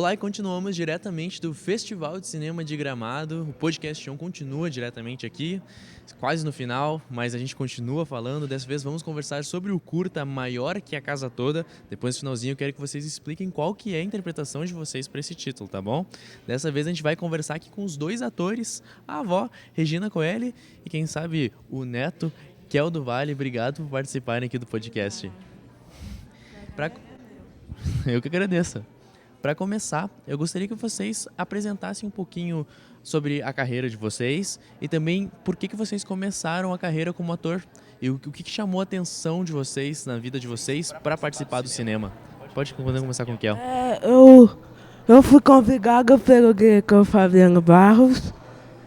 Olá, e continuamos diretamente do Festival de Cinema de Gramado. O podcast continua diretamente aqui, quase no final, mas a gente continua falando. Dessa vez vamos conversar sobre o curta Maior que a Casa Toda. Depois, no finalzinho, eu quero que vocês expliquem qual que é a interpretação de vocês para esse título, tá bom? Dessa vez a gente vai conversar aqui com os dois atores, a avó, Regina Coeli, e quem sabe o neto, Kel do Vale. Obrigado por participarem aqui do podcast. Eu que agradeço. Para começar, eu gostaria que vocês apresentassem um pouquinho sobre a carreira de vocês e também por que vocês começaram a carreira como ator e o que chamou a atenção de vocês na vida de vocês para participar do cinema. Podemos começar com o Kel. Eu fui convidado pelo diretor Fabiano Barros,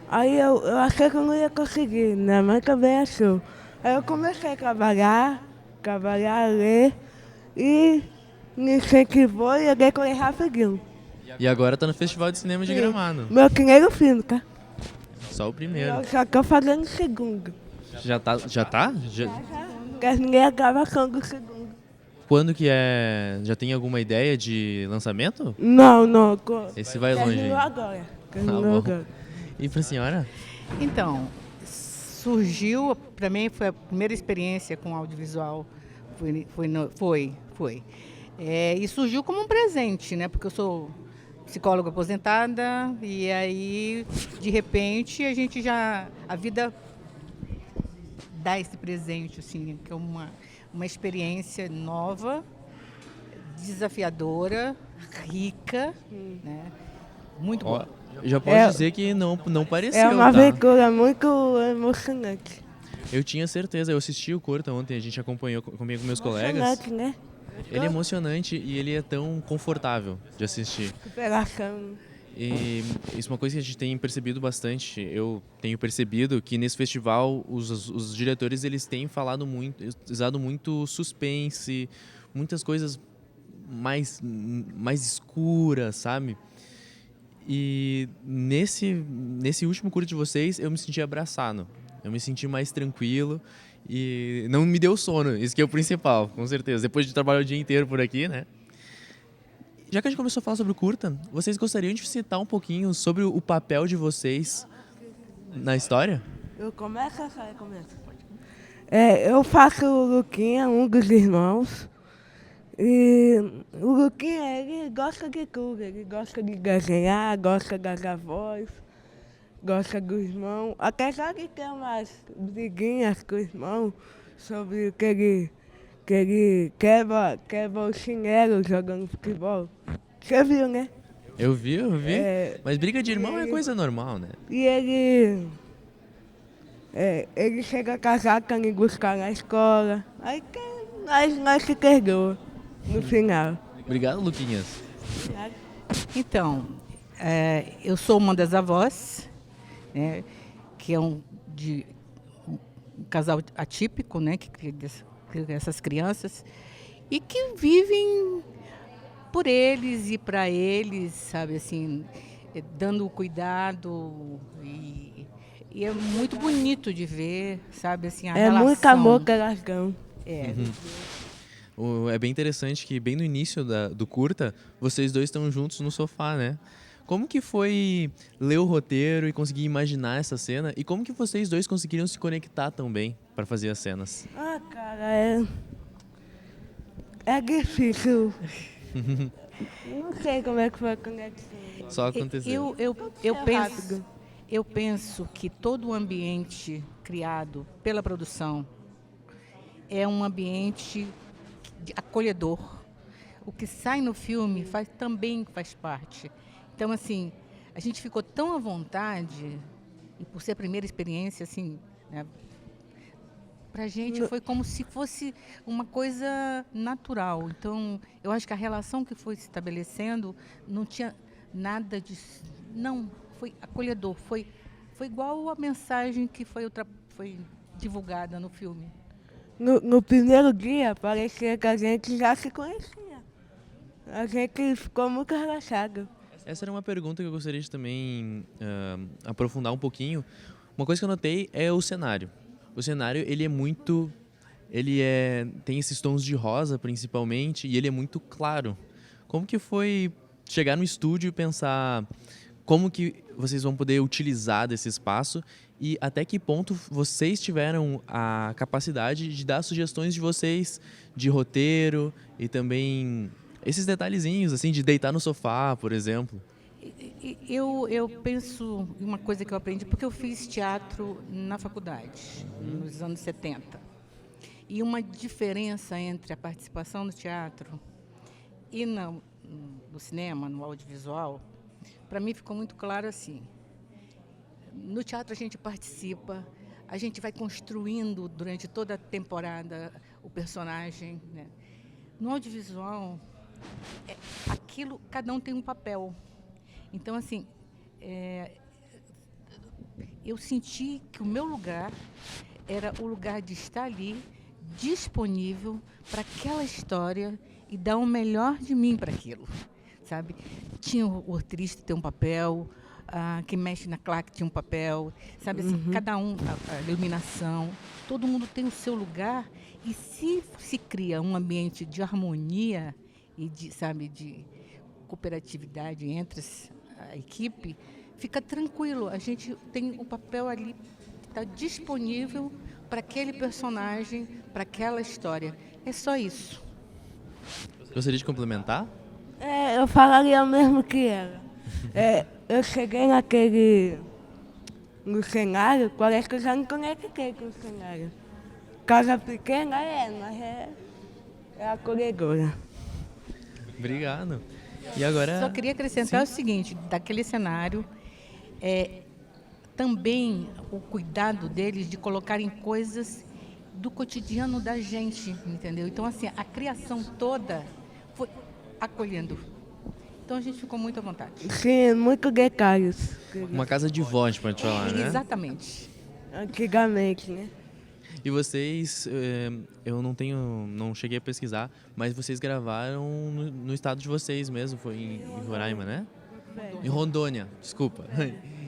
aí eu achei que eu não ia conseguir, minha mãe também achou. Aí eu comecei a trabalhar, ler e me incentivou e eu decorei rapidinho. E agora tá no Festival de Cinema de Gramado. Meu primeiro filme, tá? Só o primeiro. Eu só tô fazendo o segundo. Já tá? Porque ninguém é gravação do segundo. Quando que é? Já tem alguma ideia de lançamento? Não. Esse vai longe. Terminou agora. Bom. Agora. E pra senhora? Então, surgiu, para mim foi a primeira experiência com audiovisual, foi. E surgiu como um presente, né? Porque eu sou psicóloga aposentada e aí, de repente, a vida dá esse presente, assim, que é uma experiência nova, desafiadora, rica, né? Muito boa. Já posso dizer que não pareceu, É uma tá? aventura muito emocionante. Eu tinha certeza, eu assisti o curta ontem, a gente acompanhou com meus colegas. Emocionante, né? Ele é emocionante e ele é tão confortável de assistir. Superação. E isso é uma coisa que a gente tem percebido bastante. Eu tenho percebido que nesse festival os diretores eles têm usado muito suspense, muitas coisas mais escuras, sabe? E nesse último curto de vocês eu me senti abraçado. Eu me senti mais tranquilo e não me deu sono, isso que é o principal, com certeza. Depois de trabalhar o dia inteiro por aqui, né? Já que a gente começou a falar sobre o curta, vocês gostariam de citar um pouquinho sobre o papel de vocês na história? Eu começo ou sai? Começa. Eu faço o Luquinha, um dos irmãos. E o Luquinha, ele gosta de tudo. Ele gosta de desenhar, gosta das avós, gosta do irmão. Apesar de ter umas briguinhas com o irmão sobre que ele quebra o chinelo jogando futebol. Você viu, né? Eu vi. Mas briga de irmão é coisa normal, né? E ele chega casado com ele buscar na escola. Aí nós se perdoa no final. Obrigado, Luquinhas. Então, eu sou uma das avós, né, que é um casal atípico, né, que cria essas crianças e que vivem por eles e para eles, sabe, assim, dando cuidado e é muito bonito de ver, sabe, assim, a relação. Muito amor que elas dão. É bem interessante que bem no início do curta, vocês dois estão juntos no sofá, né? Como que foi ler o roteiro e conseguir imaginar essa cena? E como que vocês dois conseguiram se conectar tão bem para fazer as cenas? Cara, é difícil. Não sei como é que foi a conexão. Só aconteceu. Eu penso que todo o ambiente criado pela produção é um ambiente acolhedor. O que sai no filme também faz parte. Então, assim, a gente ficou tão à vontade, e por ser a primeira experiência, assim, né, pra gente foi como se fosse uma coisa natural. Então, eu acho que a relação que foi se estabelecendo não tinha nada de... Não, foi acolhedor. Foi igual a mensagem que foi divulgada no filme. No primeiro dia, parecia que a gente já se conhecia. A gente ficou muito relaxado. Essa era uma pergunta que eu gostaria de também aprofundar um pouquinho. Uma coisa que eu notei é o cenário. O cenário, tem esses tons de rosa, principalmente, e ele é muito claro. Como que foi chegar no estúdio e pensar como que vocês vão poder utilizar desse espaço e até que ponto vocês tiveram a capacidade de dar sugestões de vocês de roteiro e também esses detalhezinhos, assim, de deitar no sofá, por exemplo. Eu penso em uma coisa que eu aprendi, porque eu fiz teatro na faculdade, nos anos 70. E uma diferença entre a participação no teatro e no cinema, no audiovisual, para mim ficou muito claro assim. No teatro a gente participa, a gente vai construindo durante toda a temporada o personagem, né? No audiovisual, aquilo, cada um tem um papel. Então, assim, eu senti que o meu lugar era o lugar de estar ali, disponível para aquela história e dar o melhor de mim para aquilo, sabe? Tinha o roteirista tem um papel, quem mexe na claque tinha um papel, sabe? Assim, cada um, a iluminação, todo mundo tem o seu lugar e se cria um ambiente de harmonia e de, sabe, de cooperatividade entre a equipe, fica tranquilo. A gente tem o papel ali que está disponível para aquele personagem, para aquela história. É só isso. Gostaria de complementar? Eu falaria o mesmo que ela. Eu cheguei no cenário, parece que eu já me conectei com o cenário. Casa pequena mas é acolhedora. Obrigado. E agora... Só queria acrescentar o seguinte, daquele cenário, também o cuidado deles de colocarem coisas do cotidiano da gente, entendeu? Então, assim, a criação toda foi acolhendo. Então, a gente ficou muito à vontade. Sim, muitos detalhes. Uma casa de vó, a gente pode falar, né? Exatamente. Antigamente, né? E vocês, eu não cheguei a pesquisar, mas vocês gravaram no estado de vocês mesmo, foi em Roraima, né? Em Rondônia, desculpa.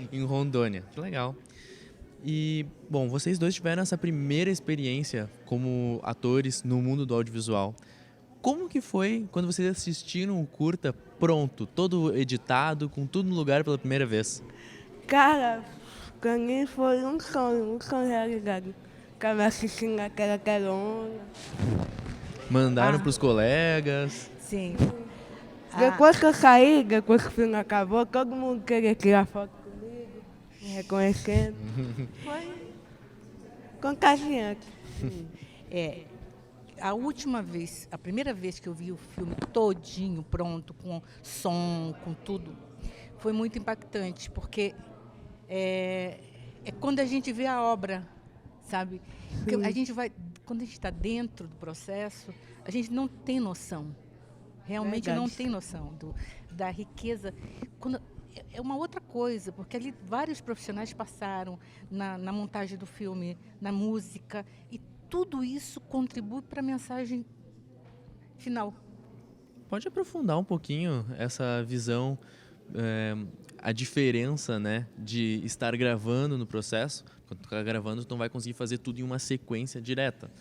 Em Rondônia, que legal. E, bom, vocês dois tiveram essa primeira experiência como atores no mundo do audiovisual. Como que foi quando vocês assistiram o curta pronto, todo editado, com tudo no lugar pela primeira vez? Cara, pra mim foi um sonho realizado. Ficava assistindo aquela telona. Mandaram pros colegas? Sim. Depois que eu saí, depois que o filme acabou, todo mundo queria tirar foto comigo, me reconhecendo. Foi contagiante. A primeira vez que eu vi o filme todinho pronto, com som, com tudo, foi muito impactante, porque é quando a gente vê a obra, sabe? Porque quando a gente está dentro do processo, a gente não tem noção. Realmente não tem noção da riqueza. É uma outra coisa, porque ali vários profissionais passaram na montagem do filme, na música, e tudo isso contribui para a mensagem final. Pode aprofundar um pouquinho essa visão, a diferença, né, de estar gravando no processo. Quando tu está gravando, tu não vai conseguir fazer tudo em uma sequência direta.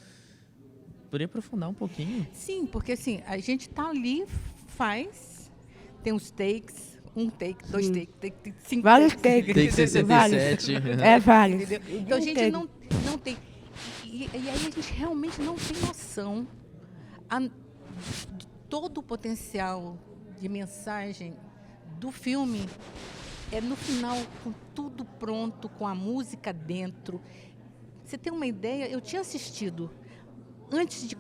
Poderia aprofundar um pouquinho? Sim, porque assim, a gente está ali, tem os takes, um take, dois takes, 5 vários takes. Take 67. Vários. Então a gente não tem. E aí a gente realmente não tem noção de todo o potencial de mensagem do filme. É no final, com tudo pronto, com a música dentro. Você tem uma ideia? Eu tinha assistido antes de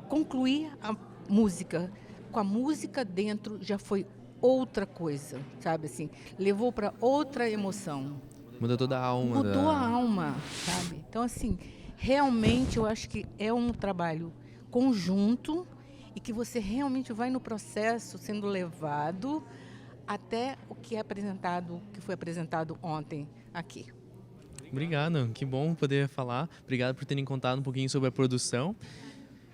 concluir a música. Com a música dentro já foi outra coisa, sabe assim? Levou para outra emoção. Muda toda a alma. Mudou a alma, sabe? Então, assim, realmente eu acho que é um trabalho conjunto e que você realmente vai no processo sendo levado até o que foi apresentado ontem aqui. Obrigado, que bom poder falar. Obrigado por terem contado um pouquinho sobre a produção.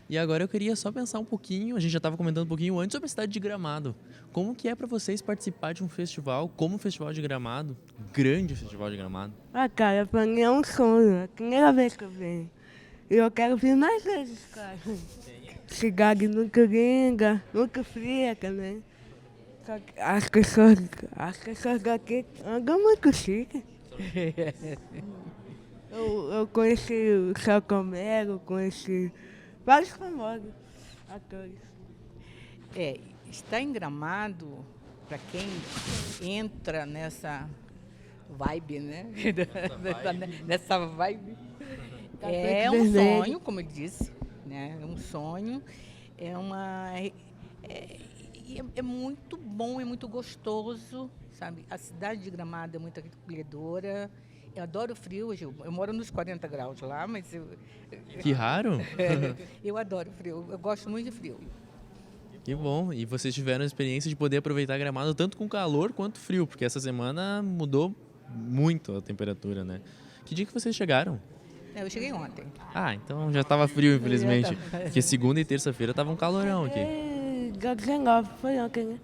E agora eu queria só pensar um pouquinho, a gente já estava comentando um pouquinho antes sobre a cidade de Gramado. Como que é para vocês participar de um festival como o Festival de Gramado, grande Festival de Gramado? Cara, pra mim é um sonho, é a primeira vez que eu venho. E eu quero vir mais vezes, cara. Cidade muito linda, muito fria também. As pessoas daqui andam muito chique. Eu conheci o Celton Mello, conheci vários famosos atores. Estar em Gramado, para quem entra nessa vibe, né? Nessa vibe. É um sonho, como eu disse, né? É um sonho, é muito bom, é muito gostoso, sabe? A cidade de Gramado é muito acolhedora. Eu adoro frio, eu moro nos 40 graus lá, mas Que raro! eu adoro frio, eu gosto muito de frio. Que bom. E vocês tiveram a experiência de poder aproveitar Gramado tanto com calor quanto frio, porque essa semana mudou muito a temperatura, né? Que dia que vocês chegaram? Eu cheguei ontem. Ah, então já estava frio, infelizmente. Porque segunda e terça-feira tava um calorão aqui. Dia 19, foi ontem, né?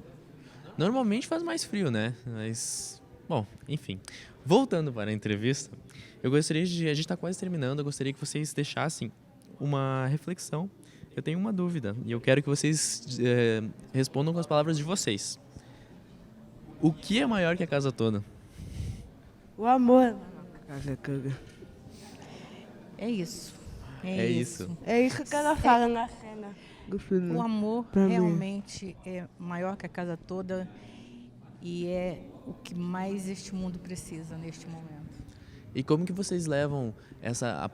Normalmente faz mais frio, né? Mas, bom, enfim. Voltando para a entrevista, eu gostaria de... A gente está quase terminando, eu gostaria que vocês deixassem uma reflexão. Eu tenho uma dúvida e eu quero que vocês respondam com as palavras de vocês. O que é maior que a casa toda? O amor. Casa toda. É isso. É isso. É isso que ela fala na cena do filme. O amor Pra mim. realmente é maior que a casa toda e é o que mais este mundo precisa neste momento. E como que vocês levam essa...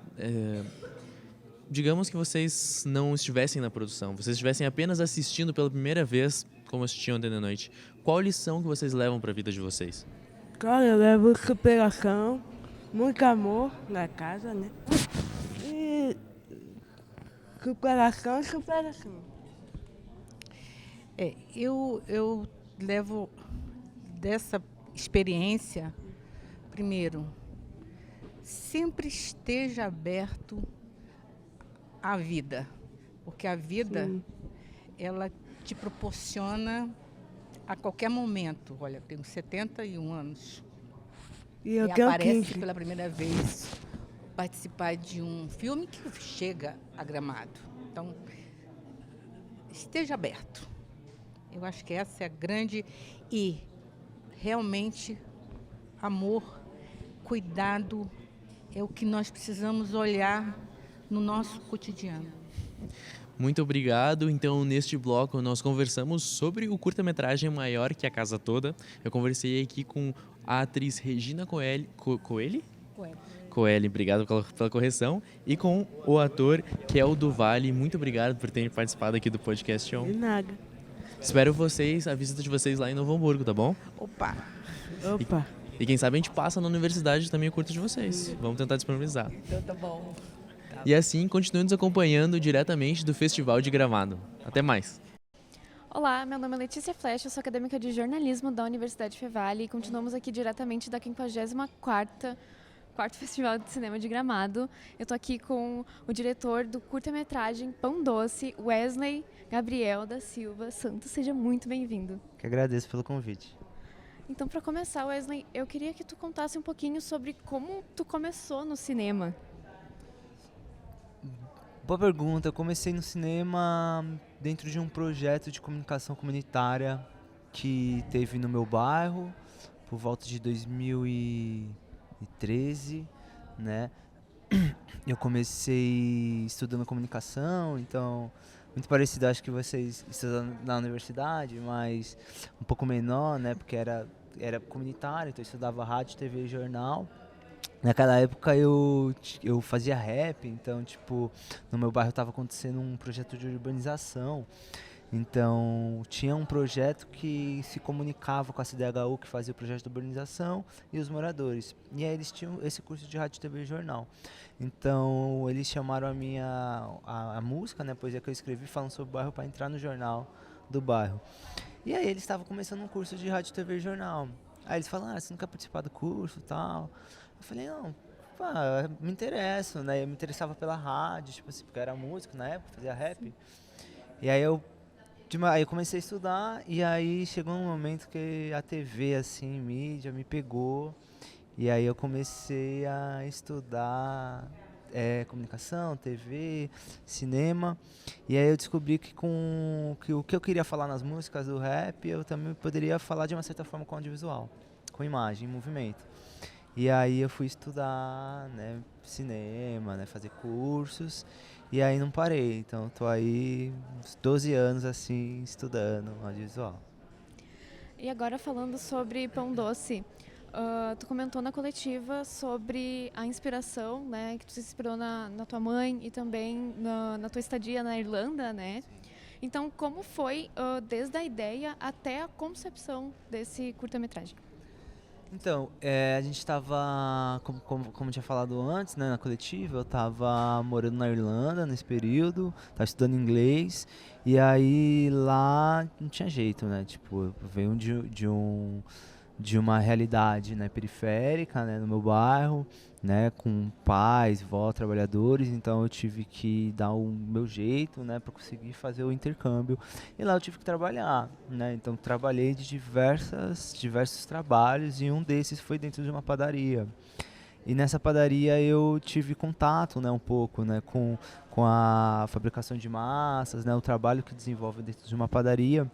digamos que vocês não estivessem na produção, vocês estivessem apenas assistindo pela primeira vez, como assistiam ontem à noite. Qual lição que vocês levam para a vida de vocês? Cara, eu levo superação, muito amor na casa, né? E superação e superação. Eu levo dessa experiência, primeiro, sempre esteja aberto à vida, porque a vida, ela te proporciona a qualquer momento. Olha, eu tenho 71 anos E eu e tenho aparece 15. pela primeira vez participar de um filme que chega a Gramado. Então, esteja aberto. Eu acho que essa é a grande... E, realmente, amor, cuidado, é o que nós precisamos olhar no nosso cotidiano. Muito obrigado. Então, neste bloco, nós conversamos sobre o curta-metragem Maior que a Casa Toda. Eu conversei aqui com a atriz Regina Coeli. Coeli, obrigado pela correção. E com o ator Kel do Vale. Muito obrigado por terem participado aqui do Podcast On. De nada. Espero a visita de vocês lá em Novo Hamburgo, tá bom? Opa! Opa. E quem sabe a gente passa na universidade também o curto de vocês. Vamos tentar disponibilizar. Então tá bom. E assim, continue nos acompanhando diretamente do Festival de Gramado. Até mais! Olá, meu nome é Letícia Flecha, eu sou acadêmica de jornalismo da Universidade Fevale e continuamos aqui diretamente da 54º Festival de Cinema de Gramado. Eu estou aqui com o diretor do curta-metragem Pão Doce, Wesley Gabriel da Silva Santos. Seja muito bem-vindo. Que agradeço pelo convite. Então, para começar, Wesley, eu queria que tu contasse um pouquinho sobre como tu começou no cinema. Boa pergunta. Eu comecei no cinema dentro de um projeto de comunicação comunitária que teve no meu bairro por volta de 2013, né? Eu comecei estudando comunicação, então muito parecido, acho que vocês estudando na universidade, mas um pouco menor, né? Porque era comunitário, então eu estudava rádio, TV e jornal. Naquela época eu fazia rap, então, tipo, no meu bairro estava acontecendo um projeto de urbanização. Então, tinha um projeto que se comunicava com a CDHU, que fazia o projeto de urbanização, e os moradores. E aí eles tinham esse curso de rádio, TV e jornal. Então, eles chamaram a música, né, a poesia que eu escrevi, falando sobre o bairro, para entrar no jornal do bairro. E aí eles estavam começando um curso de rádio, TV e jornal. Aí eles falaram, você não quer participar do curso e tal? Eu falei, não, pá, me interesso, né? Eu me interessava pela rádio, tipo assim, porque eu era músico na época, fazia rap. E aí eu comecei a estudar e aí chegou um momento que a TV, assim, mídia, me pegou. E aí eu comecei a estudar comunicação, TV, cinema. E aí eu descobri que o que eu queria falar nas músicas do rap, eu também poderia falar de uma certa forma com audiovisual, com imagem, movimento. E aí eu fui estudar, né, cinema, né, fazer cursos, e aí não parei. Então tô aí uns 12 anos assim estudando audiovisual. E agora falando sobre Pão Doce, tu comentou na coletiva sobre a inspiração, né, que tu se inspirou na tua mãe e também na tua estadia na Irlanda, né? Então, como foi desde a ideia até a concepção desse curta-metragem? Então, a gente estava, como eu tinha falado antes, né, na coletiva, eu estava morando na Irlanda nesse período, estava estudando inglês, e aí lá não tinha jeito, né, tipo, eu venho de uma realidade, né, periférica, né, no meu bairro, né, com pais, vó, trabalhadores, então eu tive que dar o meu jeito, né, para conseguir fazer o intercâmbio. E lá eu tive que trabalhar, né, então trabalhei de diversos trabalhos, e um desses foi dentro de uma padaria. E nessa padaria eu tive contato, né, um pouco, né, com a fabricação de massas, né, o trabalho que desenvolve dentro de uma padaria.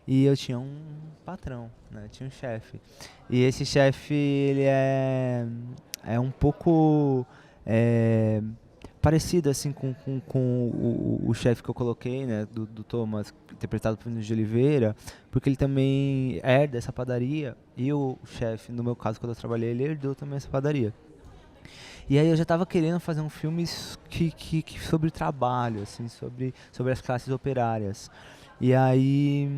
E eu tinha um patrão, né? Tinha um chefe. E esse chefe, ele é um pouco parecido assim com o chefe que eu coloquei, né? Do Thomas, interpretado por Vinícius de Oliveira, porque ele também herda essa padaria. E o chefe, no meu caso, quando eu trabalhei, ele herdou também essa padaria. E aí eu já estava querendo fazer um filme sobre trabalho, assim, sobre as classes operárias. E aí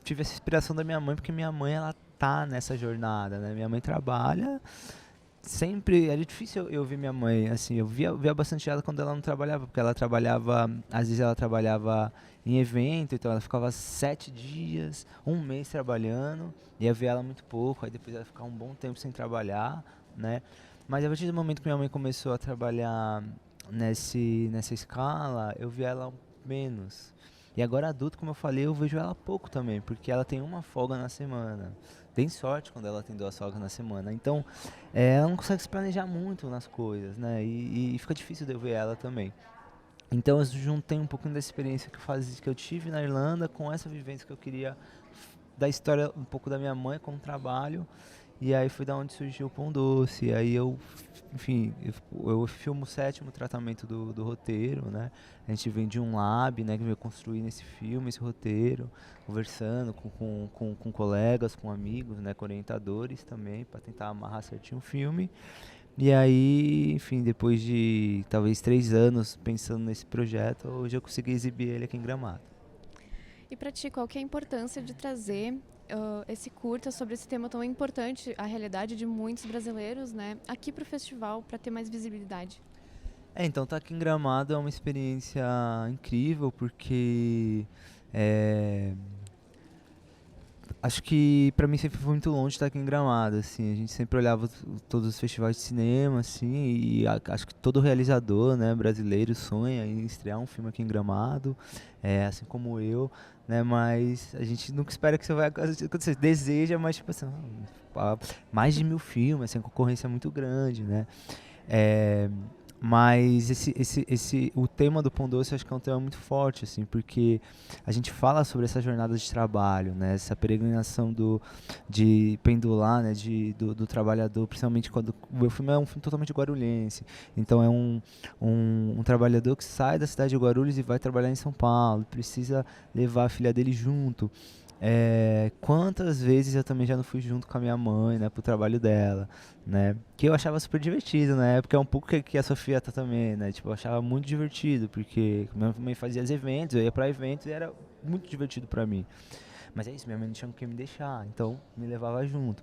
tive essa inspiração da minha mãe, porque minha mãe, ela tá nessa jornada, né? Minha mãe trabalha sempre, era difícil eu ver minha mãe, assim, eu via bastante ela quando ela não trabalhava, porque ela trabalhava, às vezes ela trabalhava em evento, então ela ficava 7 dias, um mês trabalhando, ia ver ela muito pouco, aí depois ela ficava um bom tempo sem trabalhar, né? Mas a partir do momento que minha mãe começou a trabalhar nessa escala, eu vi ela menos. E agora adulto, como eu falei, eu vejo ela pouco também, porque ela tem uma folga na semana. Tem sorte quando ela tem 2 folgas na semana. Então, ela não consegue se planejar muito nas coisas, né? E fica difícil de eu ver ela também. Então, eu juntei um pouquinho da experiência que eu tive na Irlanda com essa vivência que eu queria da história um pouco da minha mãe com o trabalho. E aí foi da onde surgiu o Pão Doce. E aí enfim, eu filmo o 7º tratamento do roteiro, né? A gente vem de um lab, né, que veio construir nesse filme, esse roteiro, conversando com colegas, com amigos, né, com orientadores também, para tentar amarrar certinho o filme. E aí, enfim, depois de talvez 3 anos pensando nesse projeto, hoje eu consegui exibir ele aqui em Gramado. E para ti, qual que é a importância de trazer esse curta sobre esse tema tão importante, a realidade de muitos brasileiros, né, aqui para o festival, para ter mais visibilidade? Então tá aqui em Gramado é uma experiência incrível, porque acho que pra mim sempre foi muito longe estar aqui em Gramado, assim, a gente sempre olhava todos os festivais de cinema, assim, e acho que todo realizador, né, brasileiro sonha em estrear um filme aqui em Gramado, assim como eu, né, mas a gente nunca espera que isso vai acontecer, deseja, mas tipo assim, mais de 1000 filmes, assim, a concorrência é muito grande, né, mas o tema do Pão Doce, eu acho que é um tema muito forte, assim, porque a gente fala sobre essa jornada de trabalho, né, essa peregrinação de pendular, né, do trabalhador, principalmente quando o meu filme é um filme totalmente guarulhense. Então é um trabalhador que sai da cidade de Guarulhos e vai trabalhar em São Paulo, precisa levar a filha dele junto. Quantas vezes eu também já não fui junto com a minha mãe, né, pro trabalho dela, né, que eu achava super divertido na época, é um pouco que a Sofia tá também, né, tipo, eu achava muito divertido, porque minha mãe fazia os eventos, eu ia pra eventos e era muito divertido pra mim, mas é isso, minha mãe não tinha com quem me deixar, então me levava junto.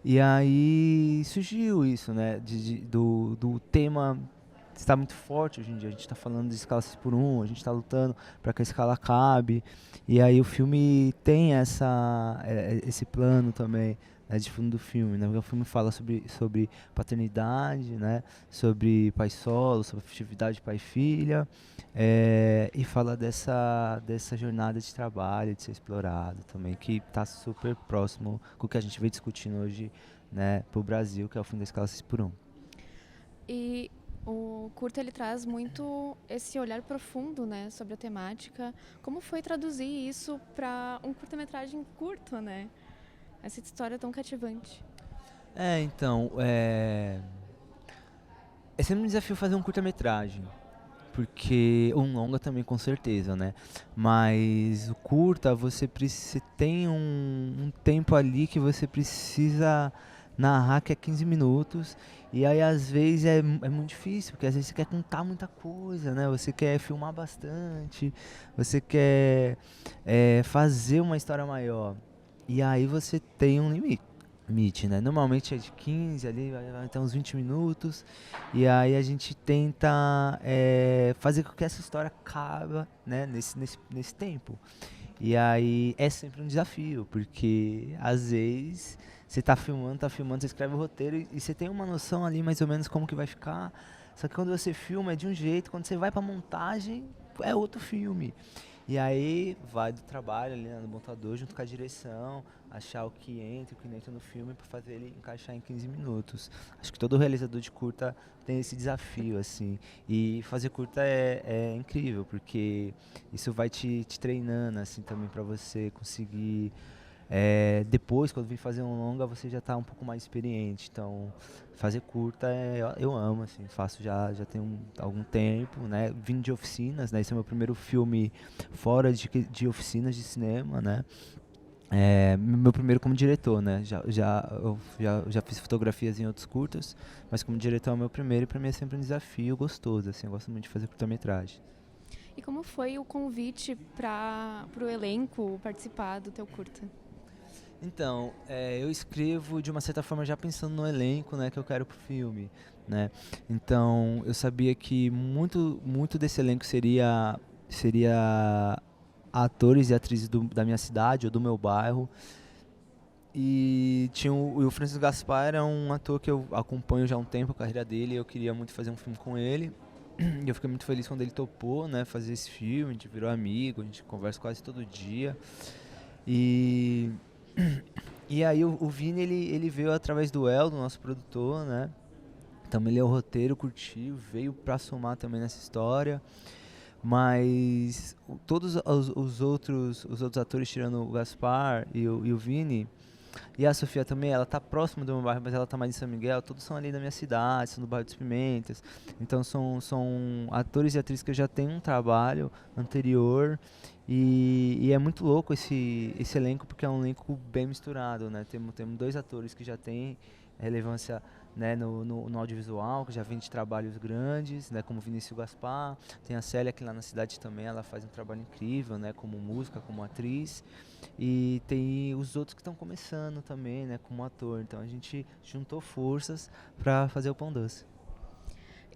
E aí surgiu isso, né, do tema está muito forte hoje em dia. A gente está falando de escala 6x1, a gente está lutando para que a escala acabe. E aí o filme tem esse plano também, né, de fundo do filme. Né? O filme fala sobre paternidade, né, sobre pai solo, sobre afetividade pai e filha, e fala dessa jornada de trabalho, de ser explorado também, que está super próximo com o que a gente vem discutindo hoje né, para o Brasil, que é o Fim da Escala 6x1. E o curta ele traz muito esse olhar profundo, né, sobre a temática. Como foi traduzir isso para um curta-metragem curto, né? Essa história tão cativante. Então, é sempre um desafio fazer um curta-metragem, porque um longa também com certeza, né? Mas o curta, você tem um tempo ali que você precisa narrar, que é 15 minutos, e aí às vezes é muito difícil, porque às vezes você quer contar muita coisa, né? Você quer filmar bastante, você quer fazer uma história maior, e aí você tem um limite, né? Normalmente é de 15 ali, vai até uns 20 minutos. E aí a gente tenta fazer com que essa história caiba, né, nesse tempo. E aí é sempre um desafio, porque às vezes você tá filmando, você escreve o roteiro e você tem uma noção ali mais ou menos como que vai ficar. Só que quando você filma é de um jeito, quando você vai pra montagem é outro filme. E aí vai do trabalho ali, né, do montador junto com a direção, achar o que entra e o que não entra no filme para fazer ele encaixar em 15 minutos. Acho que todo realizador de curta tem esse desafio, assim. E fazer curta é incrível, porque isso vai te treinando, assim, também para você conseguir... depois, quando vir fazer um longa, você já está um pouco mais experiente. Então, fazer curta eu amo, assim, faço já tem algum tempo, né? Vindo de oficinas, né? Esse é o meu primeiro filme fora de oficinas de cinema, né? Meu primeiro como diretor, né? Eu já fiz fotografias em outros curtas, mas como diretor é o meu primeiro e para mim é sempre um desafio gostoso, assim, eu gosto muito de fazer curta-metragem. E como foi o convite para o elenco participar do teu curta? Então, eu escrevo de uma certa forma já pensando no elenco, né, que eu quero pro filme, né? Então, eu sabia que muito desse elenco seria atores e atrizes da minha cidade ou do meu bairro. E tinha o Francisco Gaspar, é um ator que eu acompanho já há um tempo a carreira dele, e eu queria muito fazer um filme com ele. E eu fiquei muito feliz quando ele topou, né, fazer esse filme, a gente virou amigo, a gente conversa quase todo dia. E E aí o Vini, ele veio através do El, do nosso produtor, né? Também leu o roteiro, curtiu, veio pra somar também nessa história. Mas todos os outros atores, tirando o Gaspar e o Vini, e a Sofia também, ela tá próxima do meu bairro, mas ela tá mais em São Miguel, todos são ali da minha cidade, são do bairro dos Pimentas. Então são atores e atrizes que eu já tenho um trabalho anterior. E é muito louco esse elenco, porque é um elenco bem misturado, né? Temos 2 atores que já têm relevância, né, no audiovisual, que já vem de trabalhos grandes, né, como Vinícius Gaspar. Tem a Célia, que lá na cidade também ela faz um trabalho incrível, né, como música, como atriz. E tem os outros que estão começando também, né, como ator. Então a gente juntou forças para fazer o Pão Doce.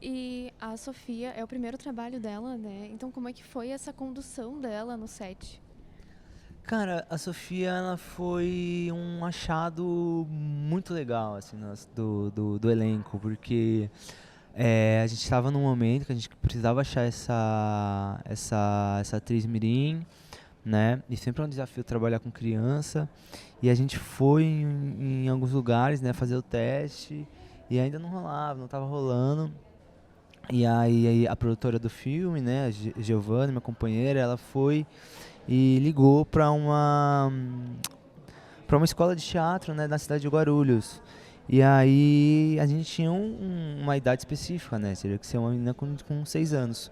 E a Sofia é o primeiro trabalho dela, né? Então como é que foi essa condução dela no set? Cara, a Sofia, ela foi um achado muito legal, assim, do elenco, porque a gente estava num momento que a gente precisava achar essa atriz mirim, né? E sempre é um desafio trabalhar com criança. E a gente foi em alguns lugares, né, fazer o teste, e ainda não rolava, não estava rolando. E aí a produtora do filme, né, a Giovanna, minha companheira, ela foi e ligou para uma escola de teatro, né, na cidade de Guarulhos. E aí a gente tinha uma idade específica, né, teria que ser uma menina com 6 anos.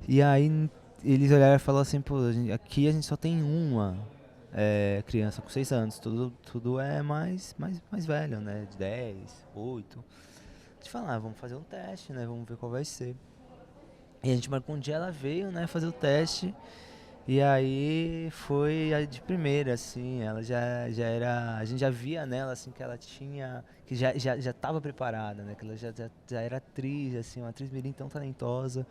E aí eles olharam e falaram assim, pô, aqui a gente só tem uma criança com 6 anos, tudo é mais velho, né, de 10, 8. A gente falou, vamos fazer um teste, né, vamos ver qual vai ser. E a gente marcou um dia, ela veio, né, fazer o teste. E aí foi de primeira, assim, ela já era, a gente já via nela, assim, que ela tinha, que já estava preparada, né, que ela já era atriz, assim, uma atriz mirim tão talentosa.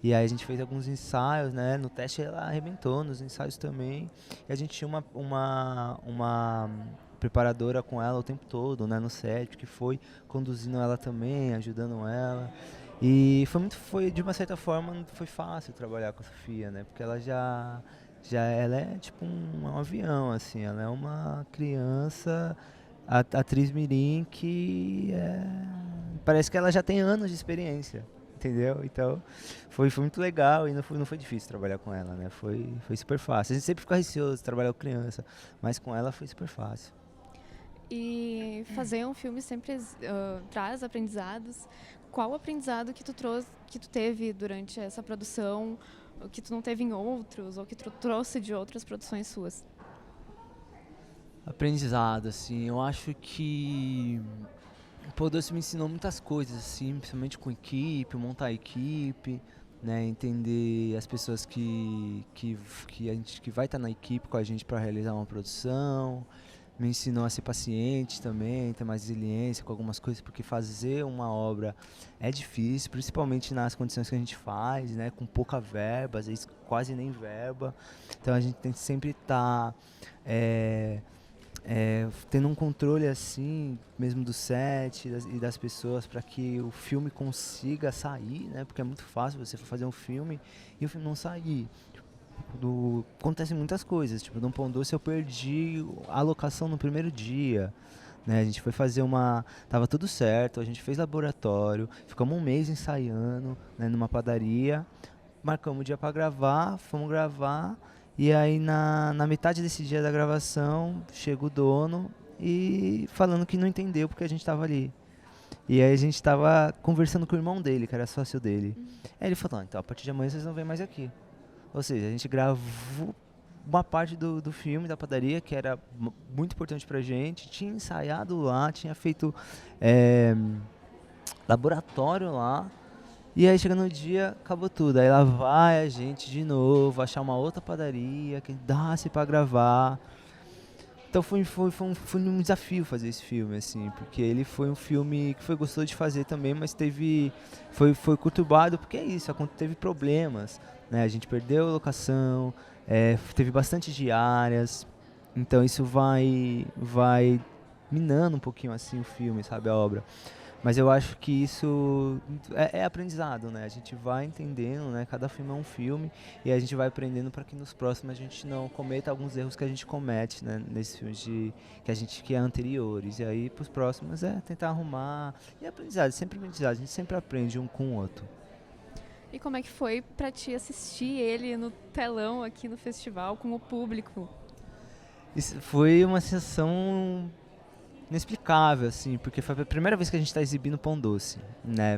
E aí a gente fez alguns ensaios, né, no teste ela arrebentou, nos ensaios também. E a gente tinha uma preparadora com ela o tempo todo, né, no set, que foi conduzindo ela também, ajudando ela. E foi de uma certa forma foi fácil trabalhar com a Sofia, né? Porque ela ela é tipo um avião, assim, ela é uma criança a atriz mirim que parece que ela já tem anos de experiência, entendeu? Então foi muito legal e não foi difícil trabalhar com ela, né? Foi super fácil. A gente sempre fica receoso de trabalhar com criança, mas com ela foi super fácil. E fazer um filme sempre traz aprendizados. Qual o aprendizado que tu teve durante essa produção, que tu não teve em outros, ou que tu trouxe de outras produções suas? Aprendizado, assim, eu acho que o Pão Doce me ensinou muitas coisas, assim, principalmente com equipe, montar equipe, né, entender as pessoas que vai estar na equipe com a gente para realizar uma produção. Me ensinou a ser paciente também, ter mais resiliência com algumas coisas, porque fazer uma obra é difícil, principalmente nas condições que a gente faz, né, com pouca verba, às vezes quase nem verba. Então a gente tem que sempre estar tendo um controle assim, mesmo do set e das pessoas, para que o filme consiga sair, né? Porque é muito fácil você fazer um filme e o filme não sair. Acontecem muitas coisas, tipo, no Pão Doce eu perdi a locação no primeiro dia, né? A gente foi fazer tava tudo certo, a gente fez laboratório, ficamos um mês ensaiando, né, numa padaria, marcamos o dia para gravar, fomos gravar. E aí na metade desse dia da gravação, chega o dono e falando que não entendeu porque a gente estava ali. E aí a gente estava conversando com o irmão dele, que era sócio dele. Aí ele falou, então a partir de amanhã vocês não vêm mais aqui. Ou seja, a gente gravou uma parte do filme da padaria, que era muito importante pra gente, tinha ensaiado lá, tinha feito laboratório lá. E aí chega no dia, acabou tudo. Aí lá vai a gente de novo, achar uma outra padaria que dá-se pra gravar. Então foi um desafio fazer esse filme, assim, porque ele foi um filme que foi gostoso de fazer também, mas foi conturbado, porque é isso, teve problemas, né? A gente perdeu a locação, teve bastante diárias, então isso vai minando um pouquinho assim o filme, sabe, a obra. Mas eu acho que isso é aprendizado, né? A gente vai entendendo, né? Cada filme é um filme e a gente vai aprendendo para que nos próximos a gente não cometa alguns erros que a gente comete, né? Nesses filmes que é anteriores. E aí, para os próximos, tentar arrumar. E aprendizado, sempre aprendizado. A gente sempre aprende um com o outro. E como é que foi para ti assistir ele no telão aqui no festival com o público? Isso foi uma sensação inexplicável, assim, porque foi a primeira vez que a gente está exibindo Pão Doce, né,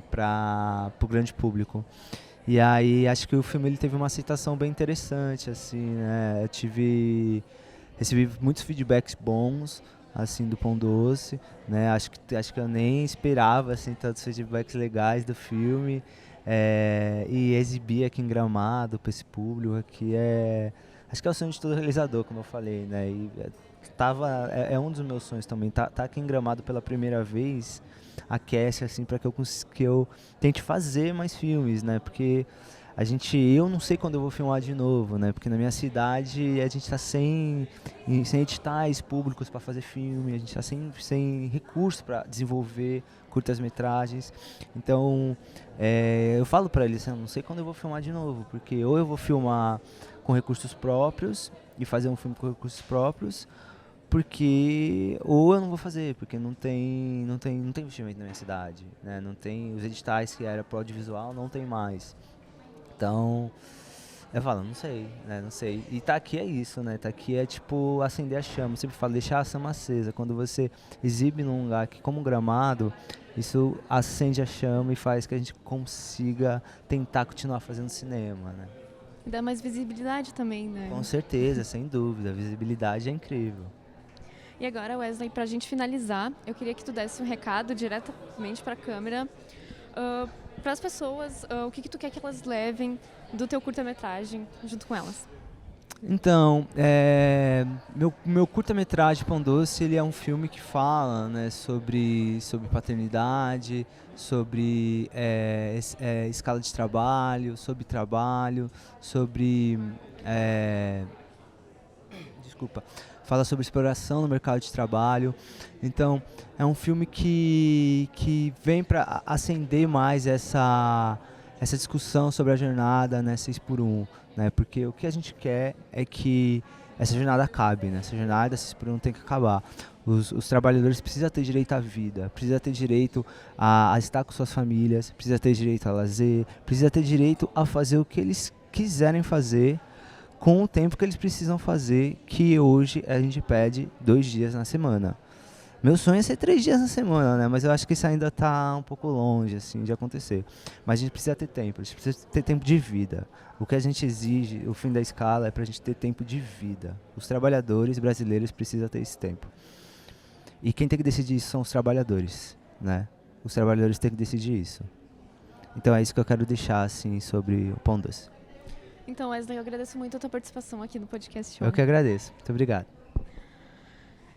pro grande público. E aí acho que o filme ele teve uma aceitação bem interessante, assim, né, recebi muitos feedbacks bons, assim, do Pão Doce, né, acho que eu nem esperava, assim, tantos feedbacks legais do filme, e exibir aqui em Gramado para esse público aqui acho que é o sonho de todo realizador, como eu falei, né, e é um dos meus sonhos também, tá aqui em Gramado pela primeira vez, aquece assim para que eu tente fazer mais filmes, né? Porque eu não sei quando eu vou filmar de novo, né? Porque na minha cidade a gente está sem editais públicos para fazer filme, a gente está sem recursos para desenvolver curtas-metragens. Então, eu falo para eles, eu não sei quando eu vou filmar de novo, porque ou eu vou filmar com recursos próprios e fazer um filme com recursos próprios, ou eu não vou fazer, porque não tem investimento na minha cidade, né? Não tem os editais que era pro audiovisual, não tem mais. Então, eu falo, não sei, né? Não sei. E tá aqui é isso, né? Tá aqui é tipo acender a chama. Eu sempre falo, deixar a chama acesa. Quando você exibe num lugar aqui como Gramado, isso acende a chama e faz que a gente consiga tentar continuar fazendo cinema, né? Dá mais visibilidade também, né? Com certeza, sem dúvida. A visibilidade é incrível. E agora, Wesley, para a gente finalizar, eu queria que tu desse um recado diretamente para a câmera, para as pessoas, o que tu quer que elas levem do teu curta-metragem junto com elas. Então, meu curta-metragem Pão Doce, ele é um filme que fala, né, sobre paternidade, sobre escala de trabalho, sobre fala sobre exploração no mercado de trabalho. Então, é um filme que vem para acender mais essa discussão sobre a jornada, né, 6x1, né? Porque o que a gente quer é que essa jornada acabe, né? Essa jornada, esse não tem que acabar. Os trabalhadores precisam ter direito à vida, precisam ter direito a estar com suas famílias, precisam ter direito a lazer, precisam ter direito a fazer o que eles quiserem fazer com o tempo que eles precisam fazer, que hoje a gente pede 2 dias na semana. Meu sonho é ser 3 dias na semana, né? Mas eu acho que isso ainda está um pouco longe, assim, de acontecer. Mas a gente precisa ter tempo, a gente precisa ter tempo de vida. O que a gente exige, o fim da escala, é para a gente ter tempo de vida. Os trabalhadores brasileiros precisam ter esse tempo. E quem tem que decidir isso são os trabalhadores, né? Os trabalhadores têm que decidir isso. Então é isso que eu quero deixar, assim, sobre o Pão Doce. Então, Wesley, eu agradeço muito a tua participação aqui no podcast On. Eu que agradeço. Muito obrigado.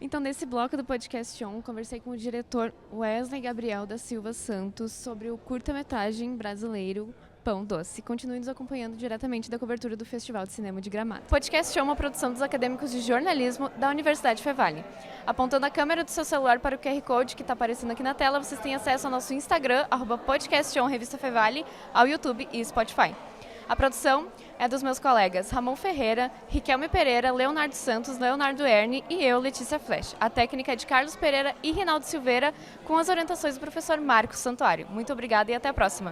Então, nesse bloco do podcast On, conversei com o diretor Wesley Gabriel da Silva Santos sobre o curta-metragem brasileiro Pão Doce. Continue nos acompanhando diretamente da cobertura do Festival de Cinema de Gramado. O podcast On é uma produção dos acadêmicos de jornalismo da Universidade Fevale. Apontando a câmera do seu celular para o QR Code que está aparecendo aqui na tela, vocês têm acesso ao nosso Instagram, @podcaston Revista Fevale, ao YouTube e Spotify. A produção é dos meus colegas Ramon Ferreira, Riquelme Pereira, Leonardo Santos, Leonardo Erni e eu, Letícia Flesch. A técnica é de Carlos Pereira e Rinaldo Silveira, com as orientações do professor Marcos Santuário. Muito obrigada e até a próxima.